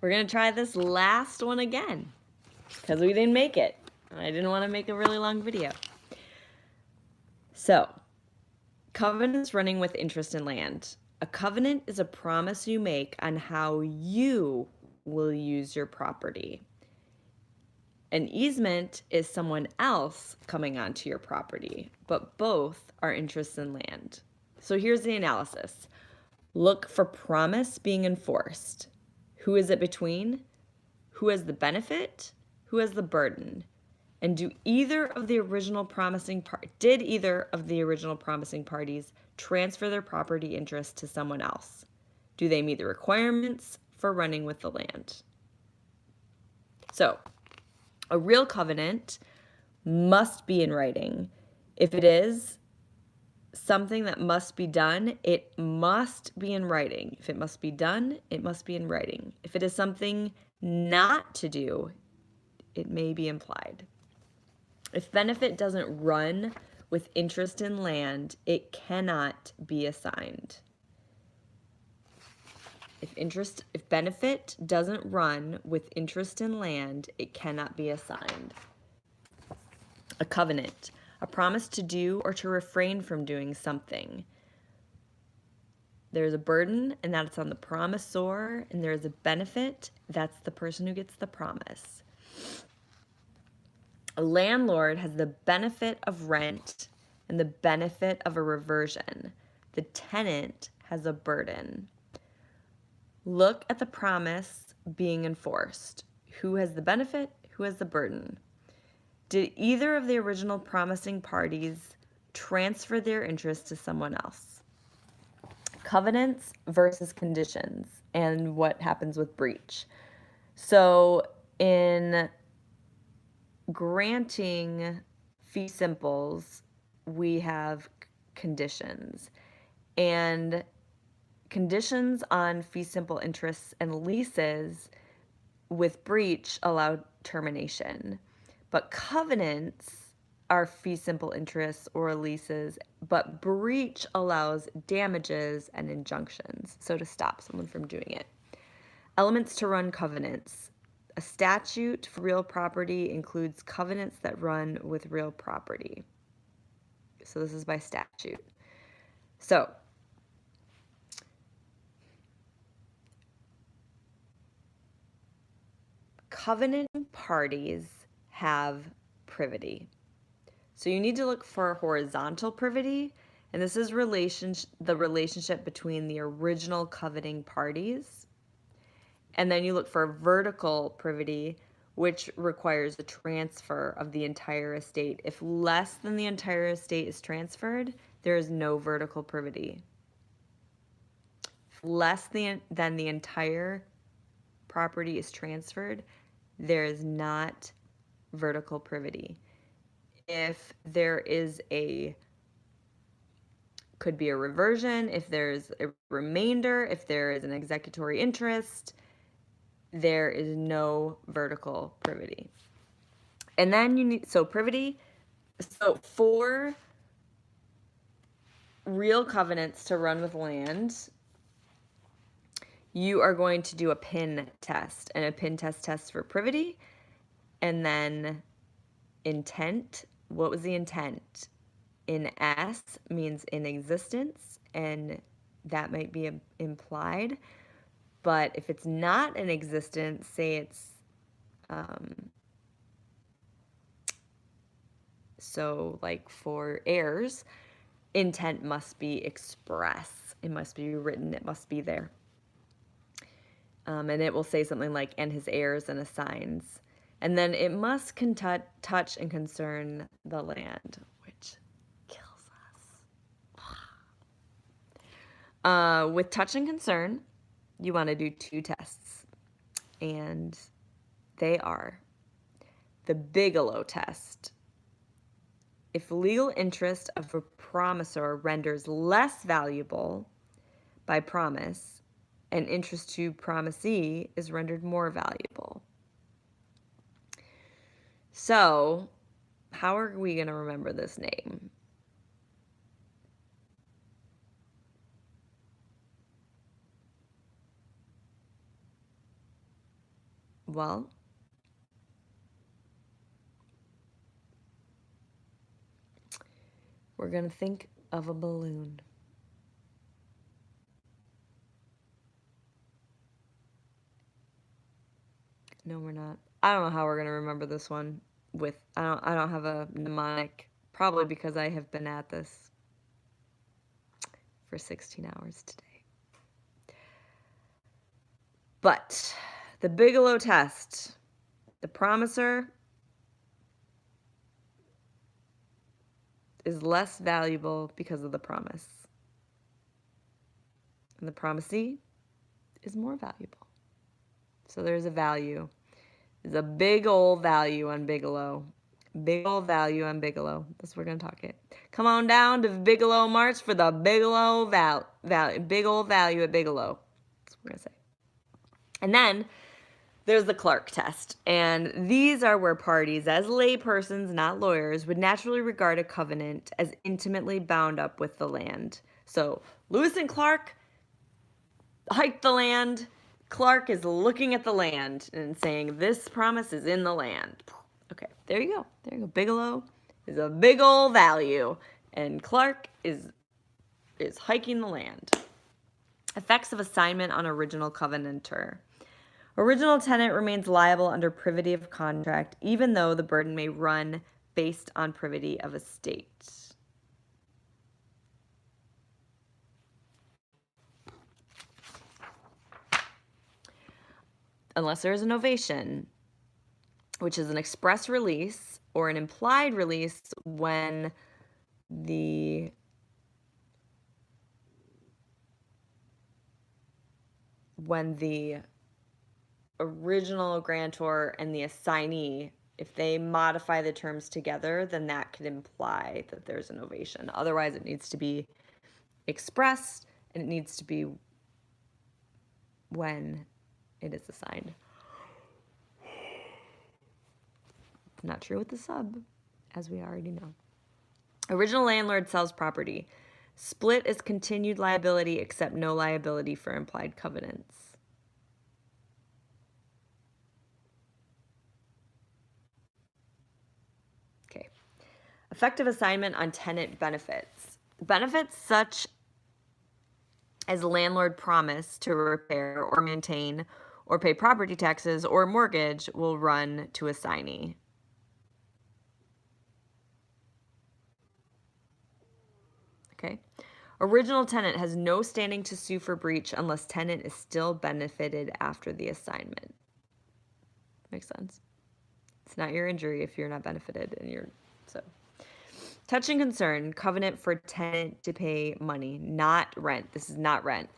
We're going to try this last one again because we didn't make it. I didn't want to make a really long video. So, covenants running with interest in land. A covenant is a promise you make on how you will use your property. An easement is someone else coming onto your property, but both are interests in land. So here's the analysis. Look for promise being enforced. Who is it between? Who has the benefit? Who has the burden? And did either of the original promising parties transfer their property interest to someone else? Do they meet the requirements for running with the land? So, a real covenant must be in writing. If it is something that must be done, it must be in writing. If it must be done, it must be in writing. If it is something not to do, it may be implied. If benefit doesn't run with interest in land, it cannot be assigned. If benefit doesn't run with interest in land, it cannot be assigned. A covenant, a promise to do or to refrain from doing something. There's a burden, and that's on the promisor, and there's a benefit, that's the person who gets the promise. A landlord has the benefit of rent and the benefit of a reversion. The tenant has a burden. Look at the promise being enforced. Who has the benefit? Who has the burden? Did either of the original promising parties transfer their interest to someone else? Covenants versus conditions and what happens with breach. So in granting fee simples, we have conditions. And conditions on fee simple interests and leases with breach allow termination. But covenants are fee simple interests or leases, but breach allows damages and injunctions, so to stop someone from doing it. Elements to run covenants. A statute for real property includes covenants that run with real property. So this is by statute. So covenant parties have privity. So you need to look for horizontal privity, and this is the relationship between the original covenanting parties. And then you look for vertical privity, which requires a transfer of the entire estate. If less than the entire estate is transferred, there is no vertical privity. If less than the entire property is transferred, there is not vertical privity. If there is could be a reversion, if there's a remainder, if there is an executory interest, there is no vertical privity. And then you need, privity, for real covenants to run with land, you are going to do a pin test, and a pin test tests for privity, and then intent. What was the intent? In S means in existence, and that might be implied. But if it's not in existence, say it's, so like for heirs, intent must be express. It must be written. It must be there. And it will say something like, and his heirs and assigns. And then it must touch and concern the land, which kills us. With touch and concern, you want to do 2 tests. And they are the Bigelow test. If legal interest of a promisor renders less valuable by promise, and interest to promisee is rendered more valuable. So, how are we going to remember this name? Well, we're going to think of a balloon. No, we're not. I don't know how we're going to remember this one with I don't have a mnemonic, probably because I have been at this for 16 hours today. But the Bigelow test, the promiser is less valuable because of the promise. And the promisee is more valuable. So there's a value. There's a big old value on Bigelow. Big old value on Bigelow. That's what we're going to talk it. Come on down to Bigelow March for the Bigelow value. Big old value at Bigelow. That's what we're going to say. And then there's the Clark test. And these are where parties, as laypersons, not lawyers, would naturally regard a covenant as intimately bound up with the land. So Lewis and Clark hiked the land. Clark is looking at the land and saying, this promise is in the land. Okay, there you go. There you go. Bigelow is a big old value. And Clark is hiking the land. Effects of assignment on original covenanter. Original tenant remains liable under privity of contract, even though the burden may run based on privity of estate. Unless there is a novation, which is an express release or an implied release when the original grantor and the assignee, if they modify the terms together, then that could imply that there's a novation. Otherwise, it needs to be expressed, and it needs to be when it is assigned. Not true with the sub, as we already know. Original landlord sells property. Split is continued liability except no liability for implied covenants. Okay. Effective assignment on tenant benefits. Benefits such as landlord promise to repair or maintain or pay property taxes or mortgage will run to assignee. Okay. Original tenant has no standing to sue for breach unless tenant is still benefited after the assignment. Makes sense. It's not your injury if you're not benefited and you're so. Touch and concern, covenant for tenant to pay money, not rent. This is not rent.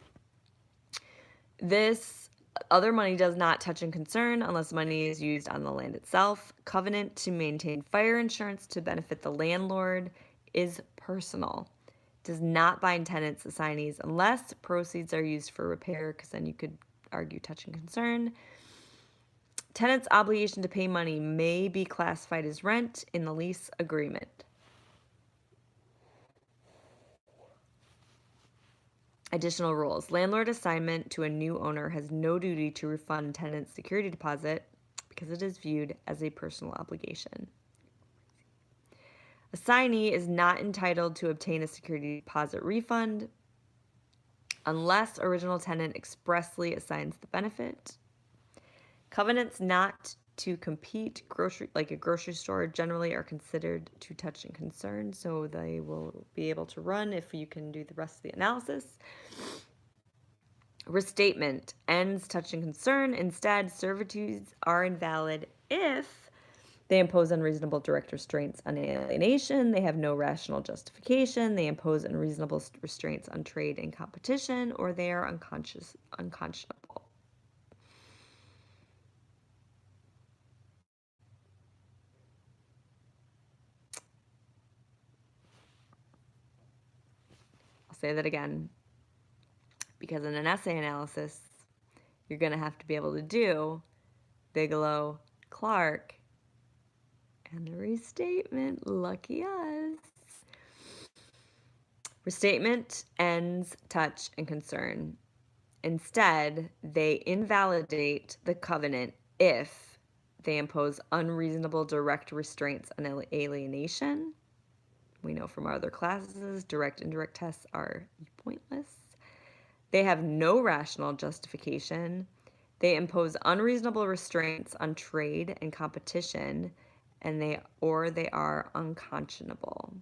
This other money does not touch and concern unless money is used on the land itself. Covenant to maintain fire insurance to benefit the landlord is personal. Does not bind tenants, assignees, unless proceeds are used for repair, because then you could argue touch and concern. Tenant's obligation to pay money may be classified as rent in the lease agreement. Additional rules. Landlord assignment to a new owner has no duty to refund tenant's security deposit because it is viewed as a personal obligation. Assignee is not entitled to obtain a security deposit refund unless original tenant expressly assigns the benefit. Covenants not to compete, like a grocery store, generally are considered to touch and concern, so they will be able to run if you can do the rest of the analysis. Restatement ends touch and concern. Instead, servitudes are invalid if they impose unreasonable direct restraints on alienation, they have no rational justification, they impose unreasonable restraints on trade and competition, or they are unconscionable. I'll say that again, because in an essay analysis, you're going to have to be able to do Bigelow, Clark, and the restatement. Lucky us. Restatement ends touch and concern. Instead, they invalidate the covenant if they impose unreasonable direct restraints on alienation. We know from our other classes, direct and indirect tests are pointless. They have no rational justification. They impose unreasonable restraints on trade and competition, and they are unconscionable.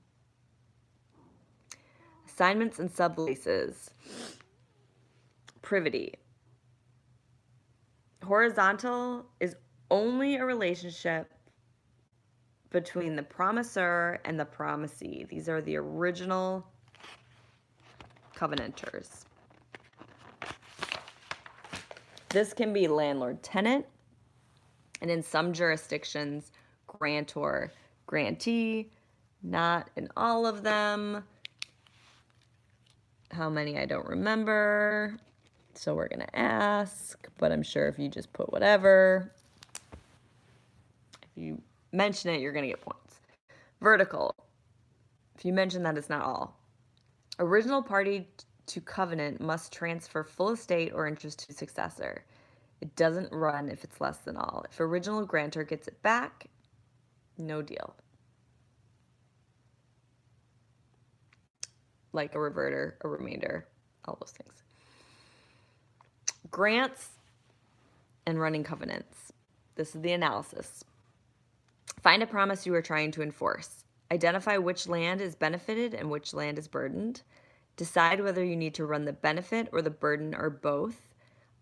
Assignments and subleases. Privity. Horizontal is only a relationship between the promisor and the promisee. These are the original covenanters. This can be landlord-tenant, and in some jurisdictions, grantor, grantee, not in all of them. How many I don't remember, so we're gonna ask, but I'm sure if you just put whatever, if you mention it, you're gonna get points. Vertical, if you mention that, it's not all. Original party to covenant must transfer full estate or interest to successor. It doesn't run if it's less than all. If original grantor gets it back, no deal. Like a reverter, a remainder, all those things. Grants and running covenants. This is the analysis. Find a promise you are trying to enforce. Identify which land is benefited and which land is burdened. Decide whether you need to run the benefit or the burden or both.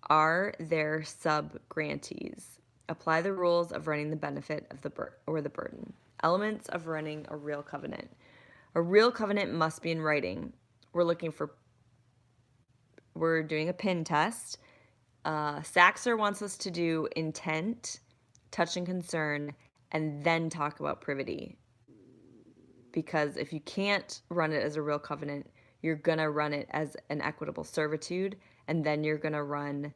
Are there sub-grantees? Apply the rules of running the benefit of the burden. Elements of running a real covenant. A real covenant must be in writing. We're doing a pin test. Saxer wants us to do intent, touch and concern, and then talk about privity. Because if you can't run it as a real covenant, you're going to run it as an equitable servitude, and then you're going to run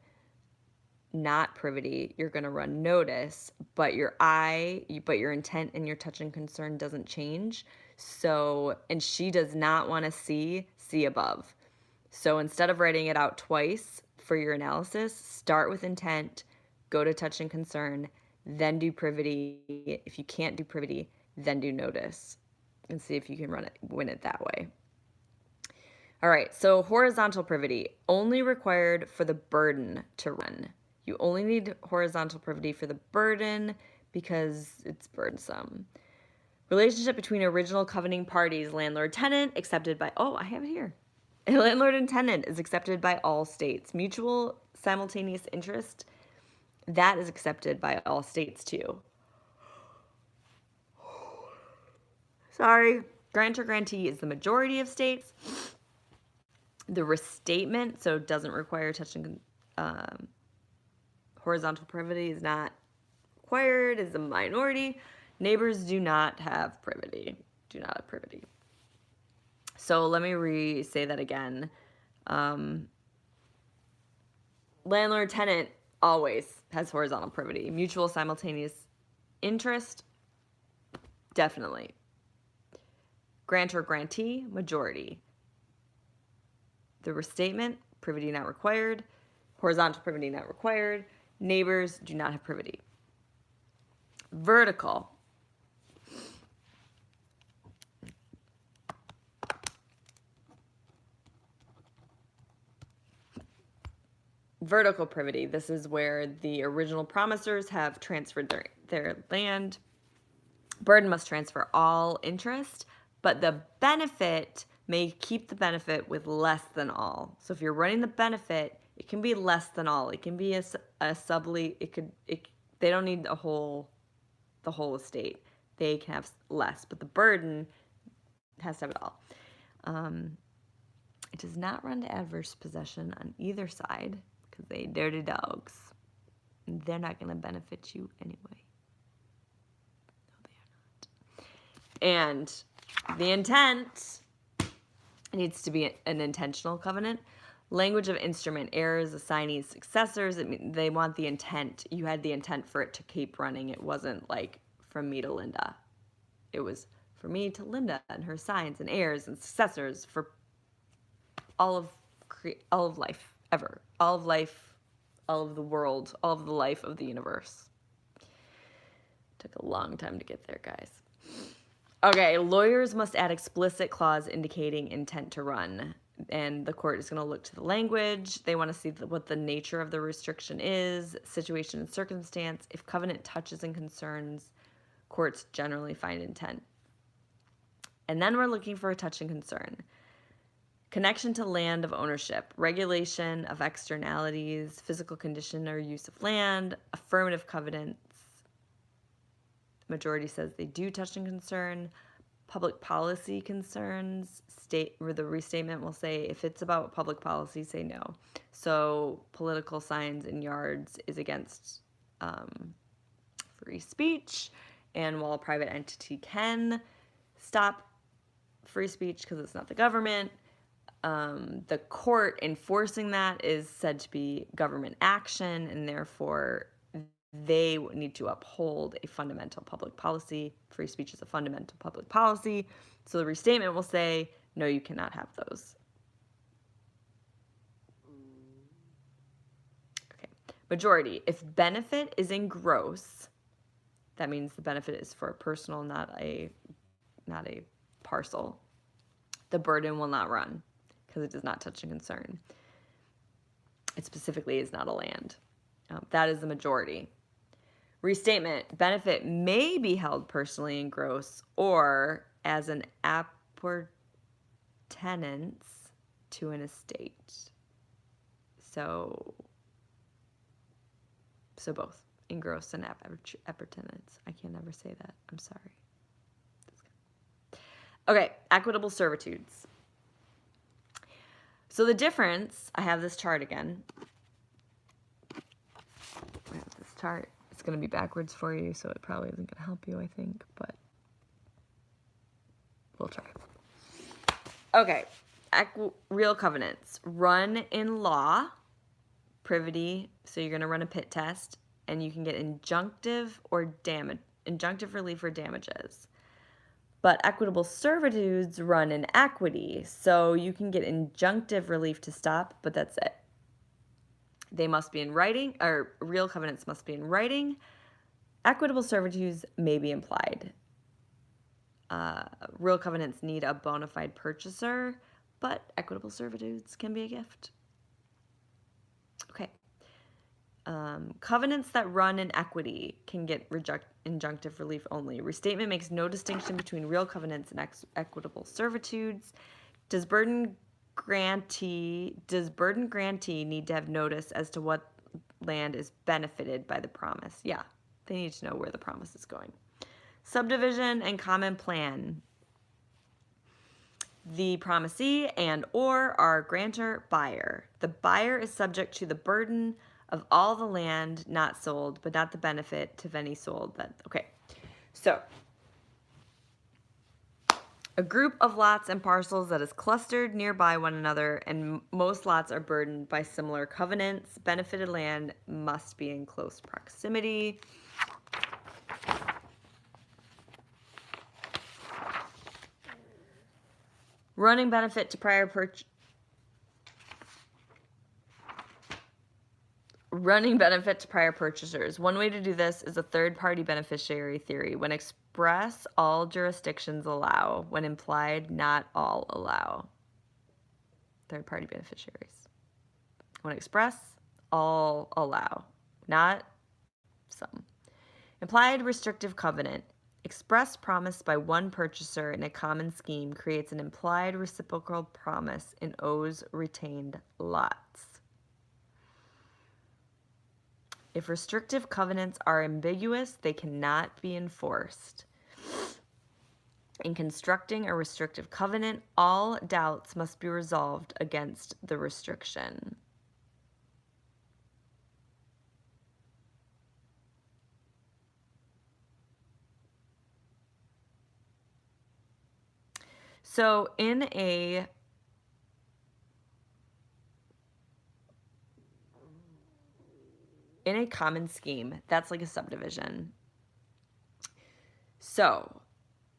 not privity, you're going to run notice, but your intent and your touch and concern doesn't change. So, and she does not want to see above. So instead of writing it out twice for your analysis, start with intent, go to touch and concern, then do privity. If you can't do privity, then do notice, and see if you can win it that way. All right, so horizontal privity, only required for the burden to run. You only need horizontal privity for the burden because it's burdensome. Relationship between original covenanting parties, landlord-tenant, accepted by, I have it here. Landlord and tenant is accepted by all states. Mutual simultaneous interest, that is accepted by all states too. Sorry. Grantor grantee is the majority of states. The restatement, so it doesn't require touching horizontal privity, is not required, is a minority. Neighbors do not have privity. So let me say that again. Landlord-tenant always has horizontal privity. Mutual simultaneous interest, definitely. Grantor grantee, majority. The restatement, privity not required. Horizontal privity not required. Neighbors do not have privity. Vertical. Vertical privity. This is where the original promisors have transferred their land. Burden must transfer all interest, but the benefit may keep the benefit with less than all. So if you're running the benefit, it can be less than all. It can be a sublease. They don't need the whole estate. They can have less, but the burden has to have it all. It does not run to adverse possession on either side because they dirty dogs. They're not going to benefit you anyway. No, they are not. And the intent needs to be an intentional covenant. Language of instrument, heirs, assignees, successors. They want the intent. You had the intent for it to keep running. It wasn't like from me to Linda. It was for me to Linda and her assigns and heirs and successors for all of life ever. All of life all of the world, all of the life of the universe. Took a long time to get there, guys. Okay, lawyers must add explicit clause indicating intent to run. And the court is going to look to the language. They want to see what the nature of the restriction is, situation and circumstance. If covenant touches and concerns, courts generally find intent. And then we're looking for a touch and concern. Connection to land of ownership, regulation of externalities, physical condition or use of land, affirmative covenants. Majority says they do touch and concern. Public policy concerns, the restatement will say if it's about public policy, say no. So political signs in yards is against free speech, and while a private entity can stop free speech because it's not the government, the court enforcing that is said to be government action, and therefore they need to uphold a fundamental public policy. Free speech is a fundamental public policy. So the restatement will say, no, you cannot have those. Okay. Majority. If benefit is in gross, that means the benefit is for a personal, not a parcel. The burden will not run because it does not touch a concern. It specifically is not a land. That is the majority. Restatement, benefit may be held personally in gross or as an appurtenance to an estate. So both, in gross and appurtenance. I can never say that. I'm sorry. Okay, equitable servitudes. So the difference, I have this chart again. I have this chart. It's going to be backwards for you, so it probably isn't going to help you, I think, but we'll try. Okay, real covenants. Run in law, privity, so you're going to run a pit test, and you can get injunctive relief or damages. But equitable servitudes run in equity, so you can get injunctive relief to stop, but that's it. They must be in writing, or real covenants must be in writing. Equitable servitudes may be implied. Real covenants need a bona fide purchaser, but equitable servitudes can be a gift. Okay. Covenants that run in equity can get injunctive relief only. Restatement makes no distinction between real covenants and equitable servitudes. Does burden grantee need to have notice as to what land is benefited by the promise? Yeah, they need to know where the promise is going. Subdivision and common plan. The promisee and or are grantor, buyer. The buyer is subject to the burden of all the land not sold, but not the benefit of any sold. Okay, so a group of lots and parcels that is clustered nearby one another, and most lots are burdened by similar covenants. Benefited land must be in close proximity. Running benefit to prior purchasers. One way to do this is a third-party beneficiary theory. When express, all jurisdictions allow. When implied, not all allow. Third-party beneficiaries. When express, all allow. Not some. Implied restrictive covenant. Express promise by one purchaser in a common scheme creates an implied reciprocal promise in owes retained lots. If restrictive covenants are ambiguous, they cannot be enforced. In constructing a restrictive covenant, all doubts must be resolved against the restriction. So in a common scheme, that's like a subdivision. So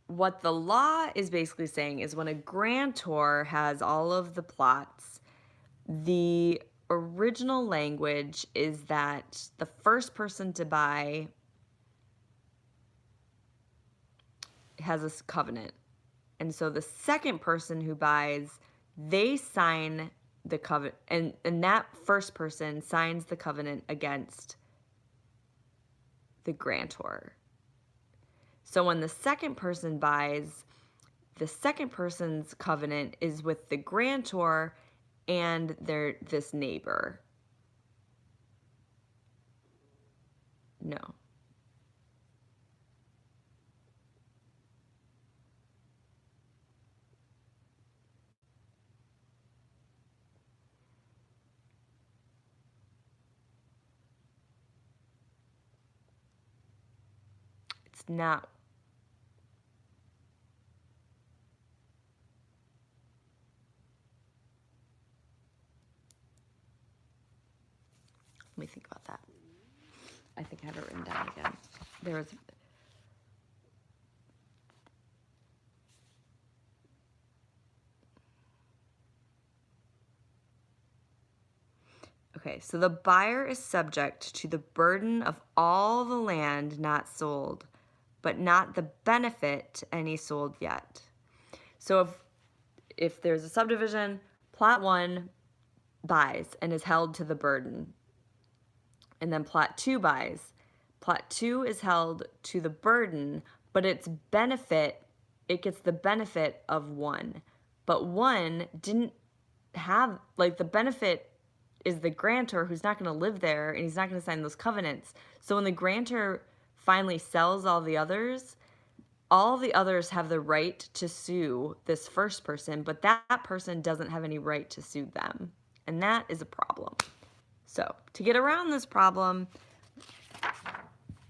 what the law is basically saying is when a grantor has all of the plots, the original language is that the first person to buy has a covenant. And so the second person who buys, they sign the covenant, and that first person signs the covenant against the grantor. So when the second person buys, the second person's covenant is with the grantor and this neighbor. No. It's not. Let me think about that. I think I have it written down again. There was. Okay, so the buyer is subject to the burden of all the land not sold, but not the benefit to any sold yet. So if there's a subdivision, plot 1 buys and is held to the burden. And then plot 2 buys. Plot 2 is held to the burden, but it gets the benefit of 1. But 1 didn't have, like, the benefit is the grantor who's not going to live there and he's not going to sign those covenants. So when the grantor finally sells all the others have the right to sue this first person, but that person doesn't have any right to sue them. And that is a problem. So to get around this problem,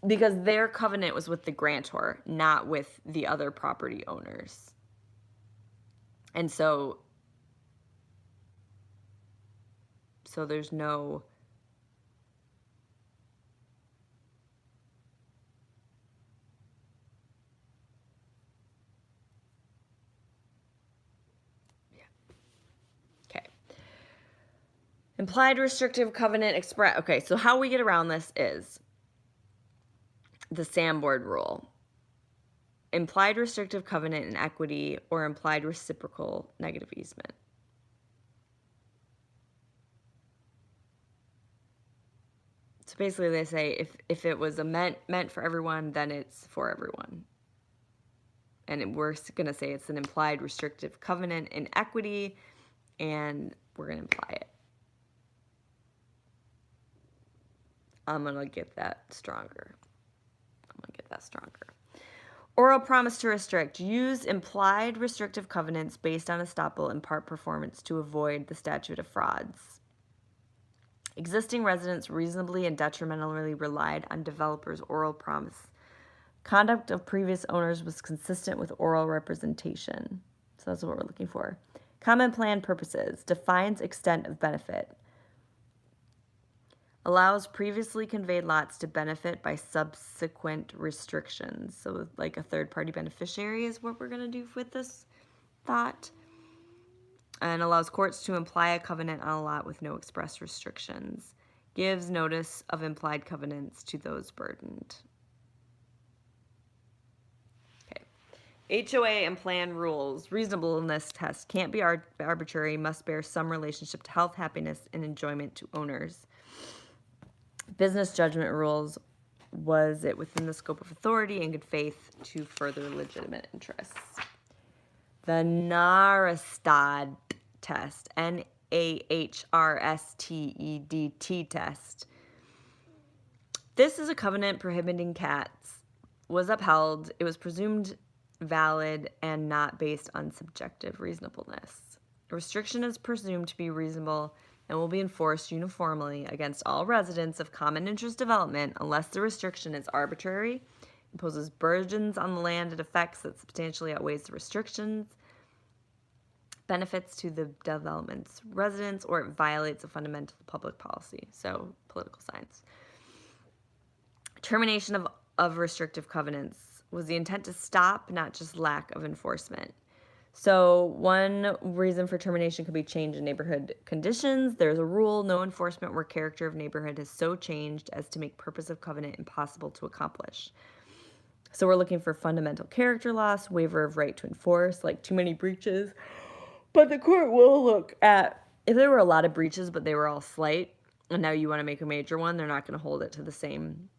because their covenant was with the grantor, not with the other property owners. And so there's no implied restrictive covenant express. Okay, so how we get around this is the Sandboard rule. Implied restrictive covenant in equity or implied reciprocal negative easement. So basically they say if it was meant for everyone, then it's for everyone. And we're going to say it's an implied restrictive covenant in equity, and we're going to imply it. I'm going to get that stronger. Oral promise to restrict. Use implied restrictive covenants based on estoppel and part performance to avoid the statute of frauds. Existing residents reasonably and detrimentally relied on developers' oral promise. Conduct of previous owners was consistent with oral representation. So that's what we're looking for. Common plan purposes. Defines extent of benefit. Allows previously conveyed lots to benefit by subsequent restrictions. So like a third-party beneficiary is what we're going to do with this thought. And allows courts to imply a covenant on a lot with no express restrictions. Gives notice of implied covenants to those burdened. Okay. HOA and plan rules. Reasonableness test. Can't be arbitrary. Must bear some relationship to health, happiness, and enjoyment to owners. Business judgment rules. Was it within the scope of authority and good faith to further legitimate interests? The Narstad test, Nahrstedt test. This is a covenant prohibiting cats. Was upheld. It was presumed valid and not based on subjective reasonableness. A restriction is presumed to be reasonable and will be enforced uniformly against all residents of common interest development unless the restriction is arbitrary, imposes burdens on the land it affects that substantially outweighs the restrictions, benefits to the development's residents, or it violates a fundamental public policy. So, political science. Termination of restrictive covenants was the intent to stop, not just lack of enforcement. So one reason for termination could be change in neighborhood conditions. There's a rule, no enforcement where character of neighborhood has so changed as to make purpose of covenant impossible to accomplish. So we're looking for fundamental character loss, waiver of right to enforce, like too many breaches. But the court will look at, if there were a lot of breaches, but they were all slight, and now you want to make a major one, they're not going to hold it to the same.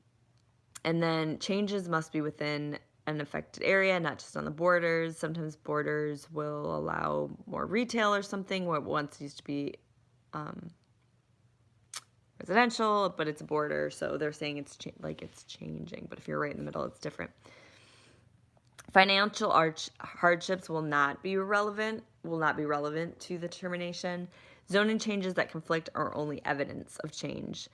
And then changes must be within an affected area, not just on the borders. Sometimes borders will allow more retail or something, what once used to be residential, but it's a border, so they're saying it's it's changing. But if you're right in the middle, it's different. Financial hardships will not be relevant to the termination. Zoning changes that conflict are only evidence of change.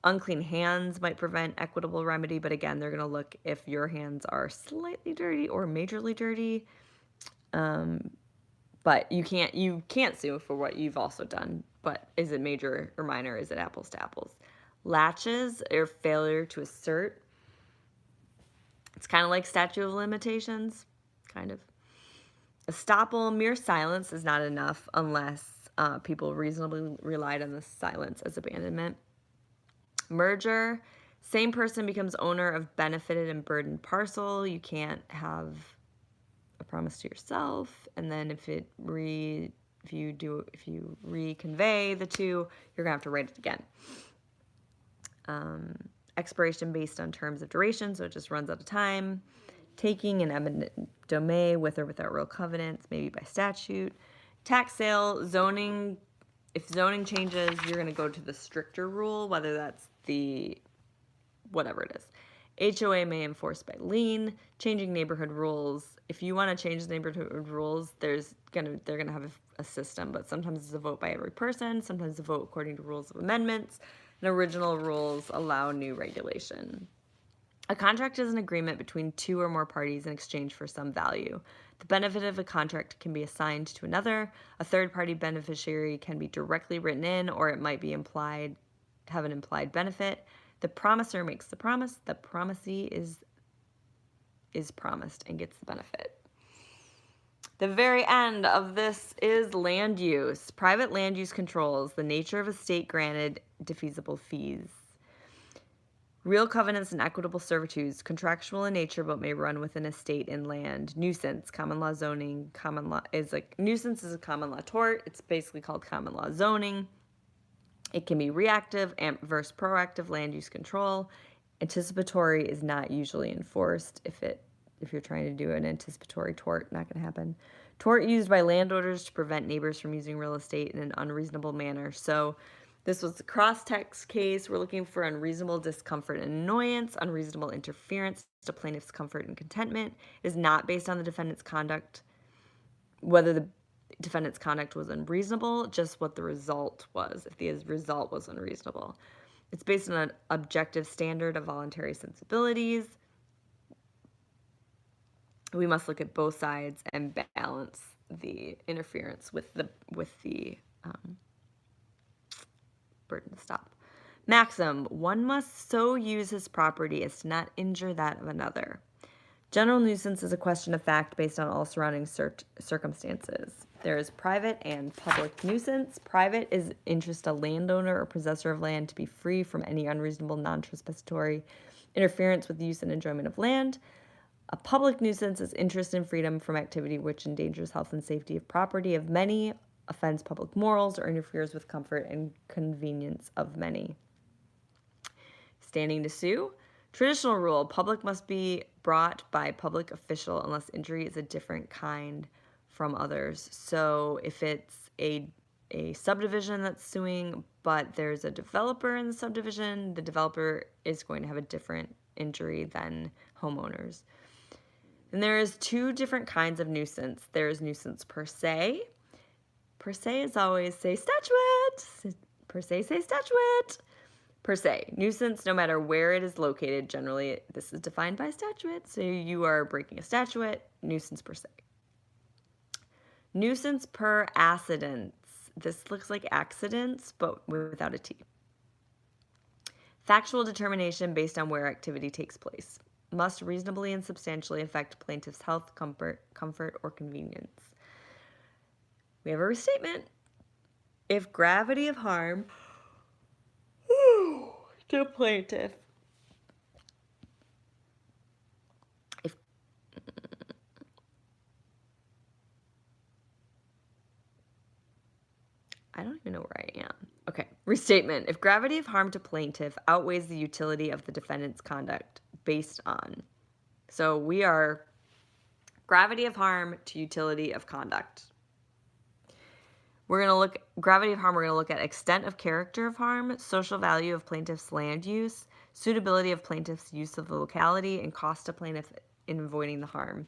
Unclean hands might prevent equitable remedy, but again, they're going to look if your hands are slightly dirty or majorly dirty. But you can't sue for what you've also done. But is it major or minor? Is it apples to apples? Latches or failure to assert. It's kind of like statute of limitations, kind of. Estoppel, mere silence is not enough unless people reasonably relied on the silence as abandonment. Merger, same person becomes owner of benefited and burdened parcel. You can't have a promise to yourself, and then if you reconvey the two, you're gonna have to write it again. Expiration based on terms of duration, so it just runs out of time. Taking an eminent domain with or without real covenants, maybe by statute. Tax sale, zoning. If zoning changes, you're going to go to the stricter rule, whether that's the whatever it is. HOA may enforce by lien. Changing neighborhood rules. If you want to change the neighborhood rules, they're gonna have a system, but sometimes it's a vote by every person. Sometimes a vote according to rules of amendments. And original rules allow new regulation. A contract is an agreement between two or more parties in exchange for some value. The benefit of a contract can be assigned to another. A third-party beneficiary can be directly written in, or it might be have an implied benefit. The promiser makes the promise. The promisee is promised and gets the benefit. The very end of this is land use. Private land use controls the nature of a state-granted defeasible fees. Real covenants and equitable servitudes, contractual in nature but may run within a state and land. Nuisance, common law zoning. Nuisance is a common law tort. It's basically called common law zoning. It can be reactive versus proactive land use control. Anticipatory is not usually enforced. If you're trying to do an anticipatory tort, not going to happen. Tort used by landowners to prevent neighbors from using real estate in an unreasonable manner. So this was the cross-text case. We're looking for unreasonable discomfort and annoyance, unreasonable interference to plaintiff's comfort and contentment. It is not based on the defendant's conduct, whether the defendant's conduct was unreasonable, just what the result was, if the result was unreasonable. It's based on an objective standard of voluntary sensibilities. We must look at both sides and balance the interference with the burden to stop. Maxim, one must so use his property as to not injure that of another. General nuisance is a question of fact based on all surrounding circumstances. There is private and public nuisance. Private is interest a landowner or possessor of land to be free from any unreasonable, non-trespassatory interference with the use and enjoyment of land. A public nuisance is interest in freedom from activity which endangers health and safety of property of many, offends public morals, or interferes with comfort and convenience of many. Standing to sue. Traditional rule, public must be brought by public official unless injury is a different kind from others. So if it's a subdivision that's suing, but there's a developer in the subdivision, the developer is going to have a different injury than homeowners. And there is two different kinds of nuisance. There is nuisance per se. Per se is always say statute. Per se, say statute. Per se, nuisance, no matter where it is located, generally this is defined by statute. So you are breaking a statute, nuisance per se. Nuisance per accidents. This looks like accidents, but without a T. Factual determination based on where activity takes place. Must reasonably and substantially affect plaintiff's health, comfort, or convenience. We have a restatement. If gravity of harm to a plaintiff. I don't even know where I am. Okay. Restatement. If gravity of harm to plaintiff outweighs the utility of the defendant's conduct based on. So we are gravity of harm to utility of conduct. We're going to look gravity of harm. We're going to look at extent of character of harm, social value of plaintiff's land use, suitability of plaintiff's use of the locality, and cost to plaintiff in avoiding the harm.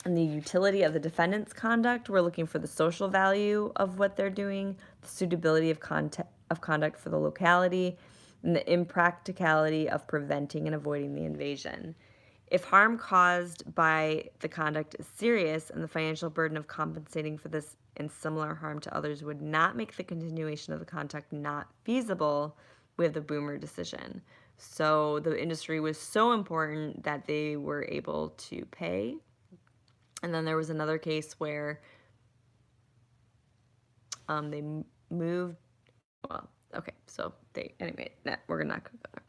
And the utility of the defendant's conduct, we're looking for the social value of what they're doing, the suitability of conduct for the locality, and the impracticality of preventing and avoiding the invasion. If harm caused by the conduct is serious and the financial burden of compensating for this and similar harm to others would not make the continuation of the conduct not feasible, we have the Boomer decision. So the industry was so important that they were able to pay. And then there was another case where they moved. Well, okay, so we're not going to go there.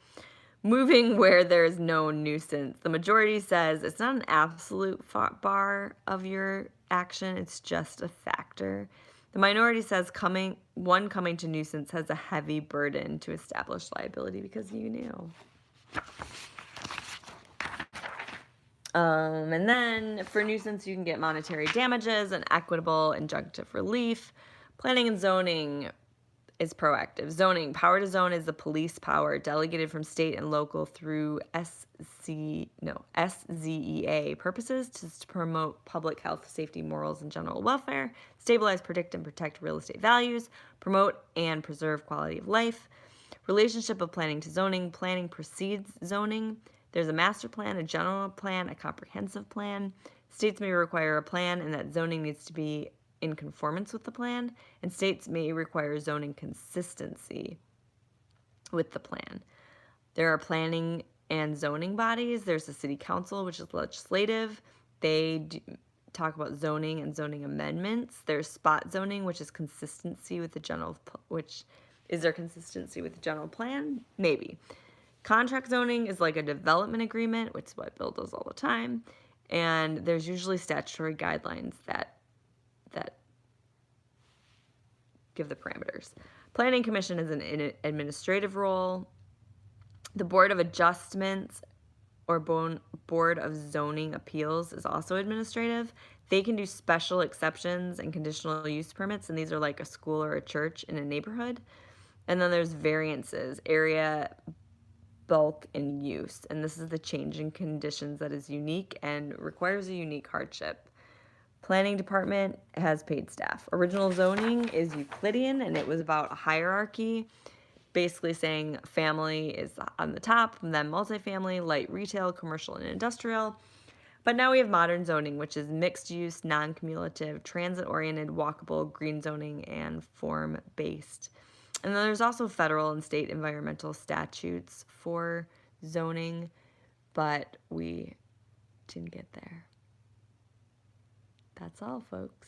Moving where there's no nuisance. The majority says it's not an absolute bar of your action, it's just a factor. The minority says coming to nuisance has a heavy burden to establish liability because you knew. And then for nuisance, you can get monetary damages and equitable injunctive relief. Planning and zoning is proactive. Zoning, power to zone is the police power delegated from state and local through SZEA purposes to promote public health, safety, morals, and general welfare, stabilize, predict, and protect real estate values, promote and preserve quality of life. Relationship of planning to zoning. Planning precedes zoning. There's a master plan, a general plan, a comprehensive plan. States may require a plan, and that zoning needs to be in conformance with the plan, and states may require zoning consistency with the plan. There are planning and zoning bodies. There's the city council, which is legislative. They talk about zoning and zoning amendments. There's spot zoning, which is consistency with the general, which is there consistency with the general plan? Maybe. Contract zoning is like a development agreement, which is what Bill does all the time. And there's usually statutory guidelines that give the parameters. Planning commission is an administrative role. The Board of Adjustments or Board of Zoning Appeals is also administrative. They can do special exceptions and conditional use permits, and these are like a school or a church in a neighborhood. And then there's variances, area, bulk, and use. And this is the change in conditions that is unique and requires a unique hardship. Planning department has paid staff. Original zoning is Euclidean, and it was about a hierarchy, basically saying family is on the top, and then multifamily, light retail, commercial, and industrial. But now we have modern zoning, which is mixed use, non-cumulative, transit-oriented, walkable, green zoning, and form-based. And then there's also federal and state environmental statutes for zoning, but we didn't get there. That's all, folks.